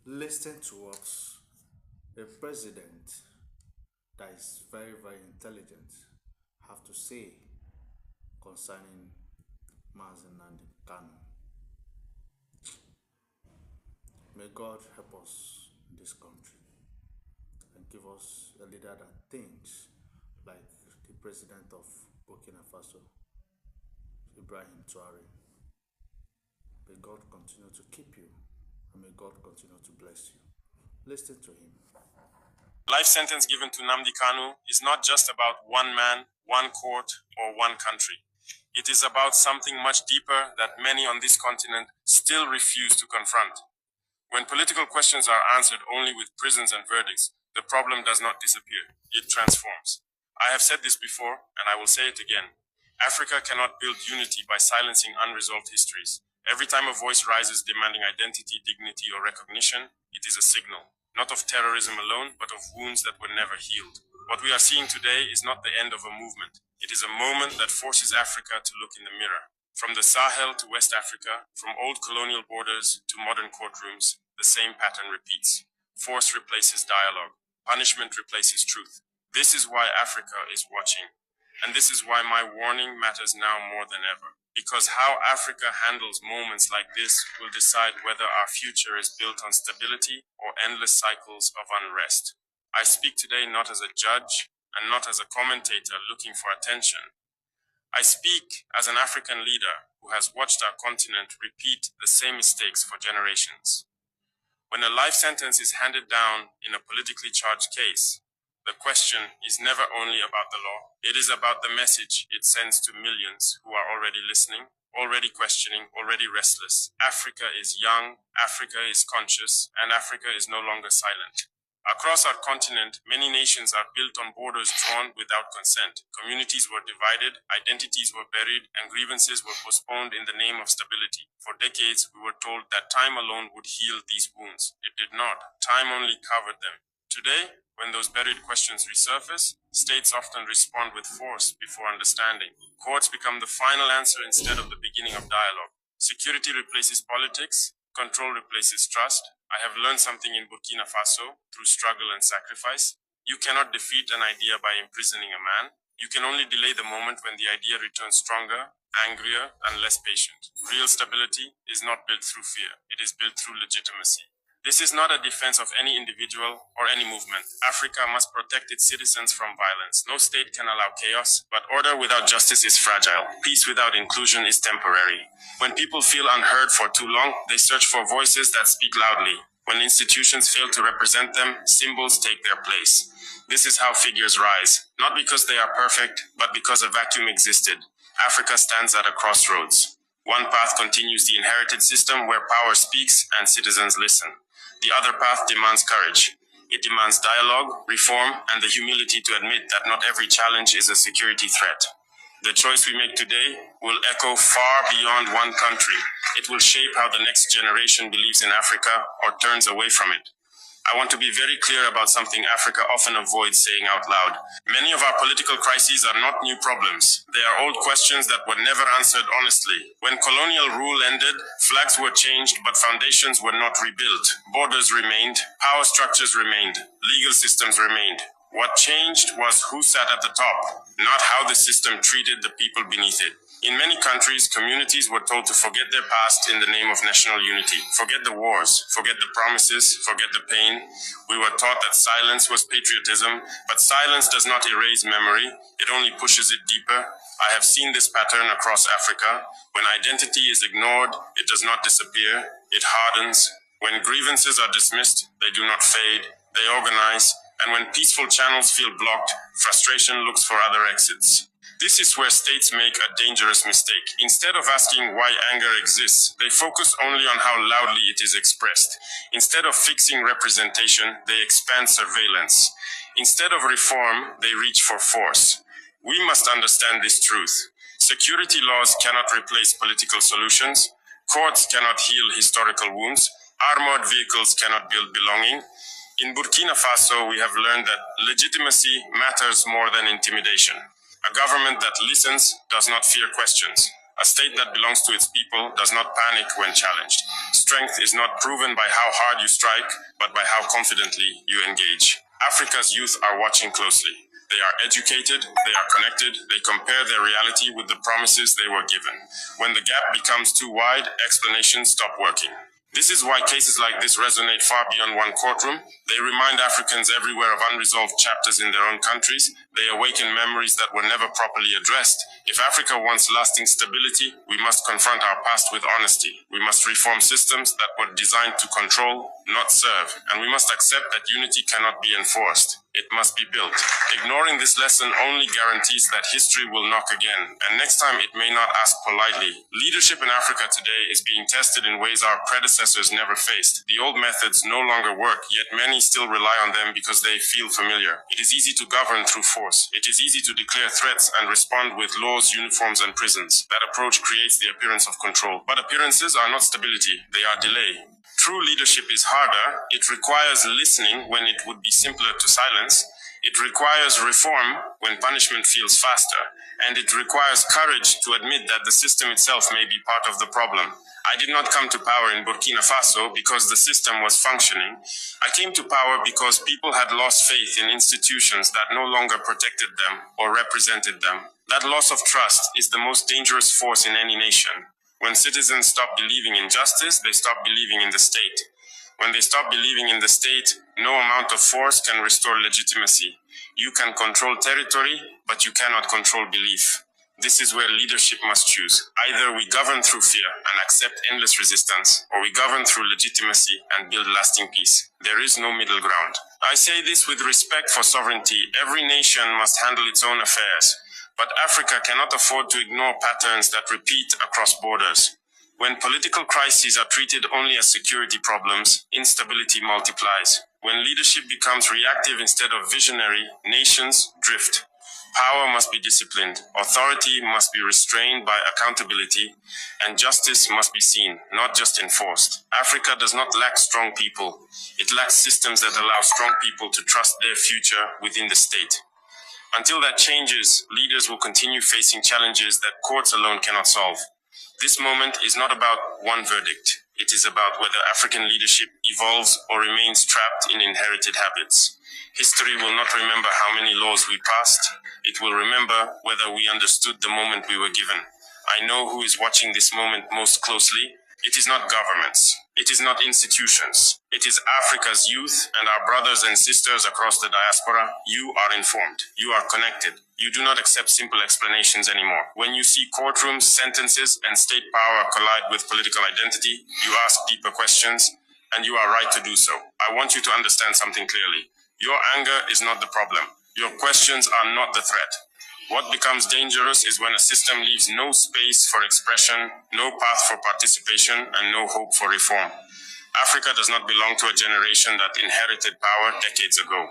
listen to what a president that is very, very intelligent have to say concerning Mazen Nnamdi Kanu. May God help us in this country and give us a leader that thinks like the president of Burkina Faso, Ibrahim Traore. May God continue to keep you and may God continue to bless you. Listen to him. Life sentence given to Nnamdi Kanu is not just about one man, one court, or one country. It is about something much deeper that many on this continent still refuse to confront. When political questions are answered only with prisons and verdicts, the problem does not disappear, it transforms. I have said this before, and I will say it again. Africa cannot build unity by silencing unresolved histories. Every time a voice rises demanding identity, dignity, or recognition, it is a signal, not of terrorism alone, but of wounds that were never healed. What we are seeing today is not the end of a movement. It is a moment that forces Africa to look in the mirror. From the Sahel to West Africa, from old colonial borders to modern courtrooms, the same pattern repeats. Force replaces dialogue. Punishment replaces truth. This is why Africa is watching. And this is why my warning matters now more than ever. Because how Africa handles moments like this will decide whether our future is built on stability or endless cycles of unrest. I speak today not as a judge and not as a commentator looking for attention. I speak as an African leader who has watched our continent repeat the same mistakes for generations. When a life sentence is handed down in a politically charged case, the question is never only about the law. It is about the message it sends to millions who are already listening, already questioning, already restless. Africa is young, Africa is conscious, and Africa is no longer silent. Across our continent, many nations are built on borders drawn without consent. Communities were divided, identities were buried, and grievances were postponed in the name of stability. For decades, we were told that time alone would heal these wounds. It did not. Time only covered them. Today, when those buried questions resurface, states often respond with force before understanding. Courts become the final answer instead of the beginning of dialogue. Security replaces politics, control replaces trust. I have learned something in Burkina Faso through struggle and sacrifice. You cannot defeat an idea by imprisoning a man. You can only delay the moment when the idea returns stronger, angrier, and less patient. Real stability is not built through fear. It is built through legitimacy. This is not a defense of any individual or any movement. Africa must protect its citizens from violence. No state can allow chaos, but order without justice is fragile. Peace without inclusion is temporary. When people feel unheard for too long, they search for voices that speak loudly. When institutions fail to represent them, symbols take their place. This is how figures rise, not because they are perfect, but because a vacuum existed. Africa stands at a crossroads. One path continues the inherited system where power speaks and citizens listen. The other path demands courage. It demands dialogue, reform, and the humility to admit that not every challenge is a security threat. The choice we make today will echo far beyond one country. It will shape how the next generation believes in Africa or turns away from it. I want to be very clear about something Africa often avoids saying out loud. Many of our political crises are not new problems. They are old questions that were never answered honestly. When colonial rule ended, flags were changed, but foundations were not rebuilt. Borders remained, power structures remained, legal systems remained. What changed was who sat at the top, not how the system treated the people beneath it. In many countries, communities were told to forget their past in the name of national unity. Forget the wars, forget the promises, forget the pain. We were taught that silence was patriotism, but silence does not erase memory. It only pushes it deeper. I have seen this pattern across Africa. When identity is ignored, it does not disappear, it hardens. When grievances are dismissed, they do not fade, they organize. And when peaceful channels feel blocked, frustration looks for other exits. This is where states make a dangerous mistake. Instead of asking why anger exists, they focus only on how loudly it is expressed. Instead of fixing representation, they expand surveillance. Instead of reform, they reach for force. We must understand this truth. Security laws cannot replace political solutions. Courts cannot heal historical wounds. Armored vehicles cannot build belonging. In Burkina Faso, we have learned that legitimacy matters more than intimidation. A government that listens does not fear questions. A state that belongs to its people does not panic when challenged. Strength is not proven by how hard you strike, but by how confidently you engage. Africa's youth are watching closely. They are educated, they are connected, they compare their reality with the promises they were given. When the gap becomes too wide, explanations stop working. This is why cases like this resonate far beyond one courtroom. They remind Africans everywhere of unresolved chapters in their own countries. They awaken memories that were never properly addressed. If Africa wants lasting stability, we must confront our past with honesty. We must reform systems that were designed to control, not serve. And we must accept that unity cannot be enforced. It must be built. Ignoring this lesson only guarantees that history will knock again, and next time it may not ask politely. Leadership in Africa today is being tested in ways our predecessors never faced. The old methods no longer work, yet many still rely on them because they feel familiar. It is easy to govern through force. It is easy to declare threats and respond with laws, uniforms, and prisons. That approach creates the appearance of control. But appearances are not stability, they are delay. True leadership is harder. It requires listening when it would be simpler to silence. It requires reform when punishment feels faster. And it requires courage to admit that the system itself may be part of the problem. I did not come to power in Burkina Faso because the system was functioning. I came to power because people had lost faith in institutions that no longer protected them or represented them. That loss of trust is the most dangerous force in any nation. When citizens stop believing in justice, they stop believing in the state. When they stop believing in the state, no amount of force can restore legitimacy. You can control territory, but you cannot control belief. This is where leadership must choose. Either we govern through fear and accept endless resistance, or we govern through legitimacy and build lasting peace. There is no middle ground. I say this with respect for sovereignty. Every nation must handle its own affairs. But Africa cannot afford to ignore patterns that repeat across borders. When political crises are treated only as security problems, instability multiplies. When leadership becomes reactive instead of visionary, nations drift. Power must be disciplined, authority must be restrained by accountability, and justice must be seen, not just enforced. Africa does not lack strong people. It lacks systems that allow strong people to trust their future within the state. Until that changes, leaders will continue facing challenges that courts alone cannot solve. This moment is not about one verdict. It is about whether African leadership evolves or remains trapped in inherited habits. History will not remember how many laws we passed. It will remember whether we understood the moment we were given. I know who is watching this moment most closely. It is not governments. It is not institutions. It is Africa's youth and our brothers and sisters across the diaspora. You are informed. You are connected. You do not accept simple explanations anymore. When you see courtrooms, sentences, and state power collide with political identity, you ask deeper questions, and you are right to do so. I want you to understand something clearly. Your anger is not the problem. Your questions are not the threat. What becomes dangerous is when a system leaves no space for expression, no path for participation, and no hope for reform. Africa does not belong to a generation that inherited power decades ago.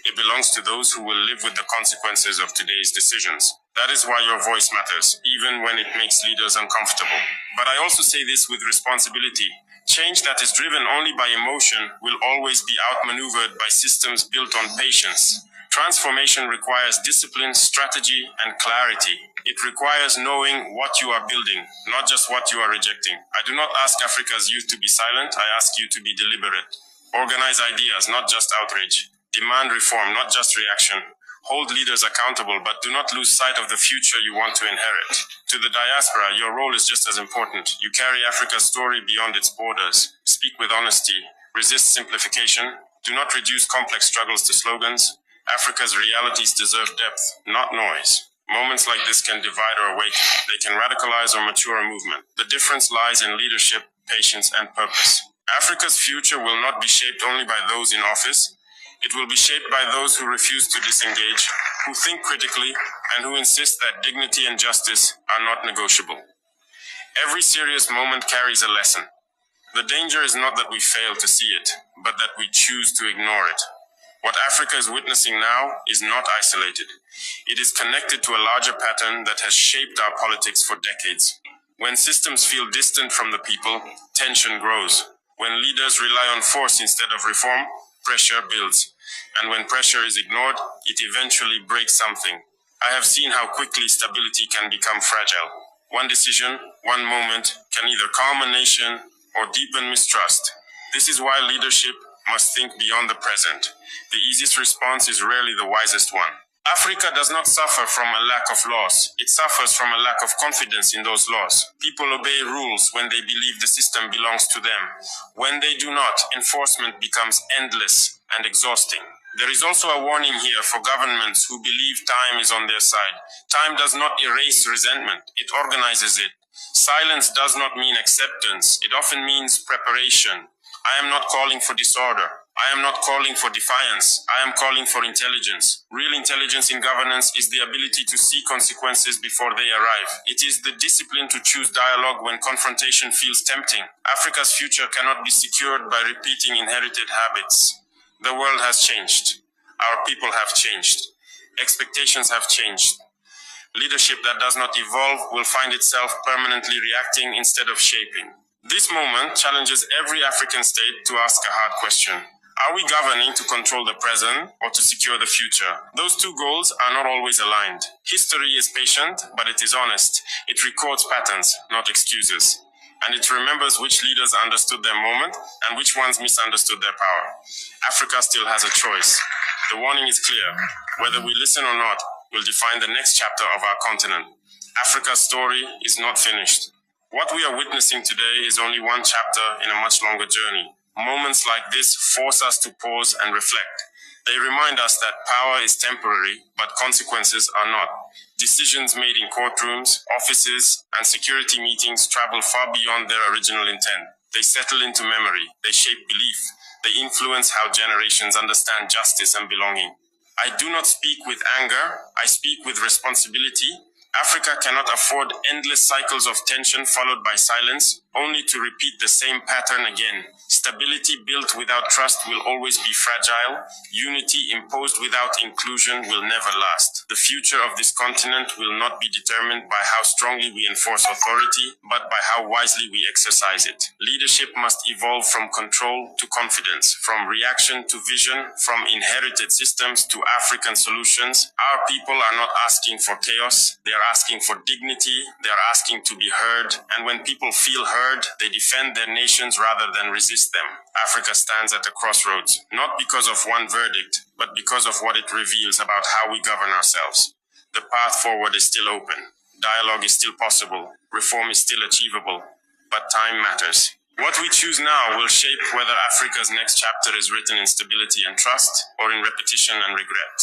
It belongs to those who will live with the consequences of today's decisions. That is why your voice matters, even when it makes leaders uncomfortable. But I also say this with responsibility. Change that is driven only by emotion will always be outmaneuvered by systems built on patience. Transformation requires discipline, strategy, and clarity. It requires knowing what you are building, not just what you are rejecting. I do not ask Africa's youth to be silent. I ask you to be deliberate. Organize ideas, not just outrage. Demand reform, not just reaction. Hold leaders accountable, but do not lose sight of the future you want to inherit. To the diaspora, your role is just as important. You carry Africa's story beyond its borders. Speak with honesty. Resist simplification. Do not reduce complex struggles to slogans. Africa's realities deserve depth, not noise. Moments like this can divide or awaken. They can radicalize or mature a movement. The difference lies in leadership, patience, and purpose. Africa's future will not be shaped only by those in office. It will be shaped by those who refuse to disengage, who think critically, and who insist that dignity and justice are not negotiable. Every serious moment carries a lesson. The danger is not that we fail to see it, but that we choose to ignore it. What Africa is witnessing now is not isolated. It is connected to a larger pattern that has shaped our politics for decades. When systems feel distant from the people, tension grows. When leaders rely on force instead of reform, pressure builds. And when pressure is ignored, it eventually breaks something. I have seen how quickly stability can become fragile. One decision, one moment, can either calm a nation or deepen mistrust. This is why leadership must think beyond the present. The easiest response is rarely the wisest one. Africa does not suffer from a lack of laws. It suffers from a lack of confidence in those laws. People obey rules when they believe the system belongs to them. When they do not, enforcement becomes endless and exhausting. There is also a warning here for governments who believe time is on their side. Time does not erase resentment, it organizes it. Silence does not mean acceptance, it often means preparation. I am not calling for disorder. I am not calling for defiance. I am calling for intelligence. Real intelligence in governance is the ability to see consequences before they arrive. It is the discipline to choose dialogue when confrontation feels tempting. Africa's future cannot be secured by repeating inherited habits. The world has changed. Our people have changed. Expectations have changed. Leadership that does not evolve will find itself permanently reacting instead of shaping. This moment challenges every African state to ask a hard question. Are we governing to control the present or to secure the future? Those two goals are not always aligned. History is patient, but it is honest. It records patterns, not excuses. And it remembers which leaders understood their moment and which ones misunderstood their power. Africa still has a choice. The warning is clear. Whether we listen or not will define the next chapter of our continent. Africa's story is not finished. What we are witnessing today is only one chapter in a much longer journey. Moments like this force us to pause and reflect. They remind us that power is temporary, but consequences are not. Decisions made in courtrooms, offices, and security meetings travel far beyond their original intent. They settle into memory, they shape belief, they influence how generations understand justice and belonging. I do not speak with anger, I speak with responsibility. Africa cannot afford endless cycles of tension followed by silence, only to repeat the same pattern again. Stability built without trust will always be fragile. Unity imposed without inclusion will never last. The future of this continent will not be determined by how strongly we enforce authority, but by how wisely we exercise it. Leadership must evolve from control to confidence, from reaction to vision, from inherited systems to African solutions. Our people are not asking for chaos, they are asking for dignity, they are asking to be heard, and when people feel heard, they defend their nations rather than resist them. Africa stands at a crossroads, not because of one verdict, but because of what it reveals about how we govern ourselves. The path forward is still open. Dialogue is still possible. Reform is still achievable. But time matters. What we choose now will shape whether Africa's next chapter is written in stability and trust or in repetition and regret.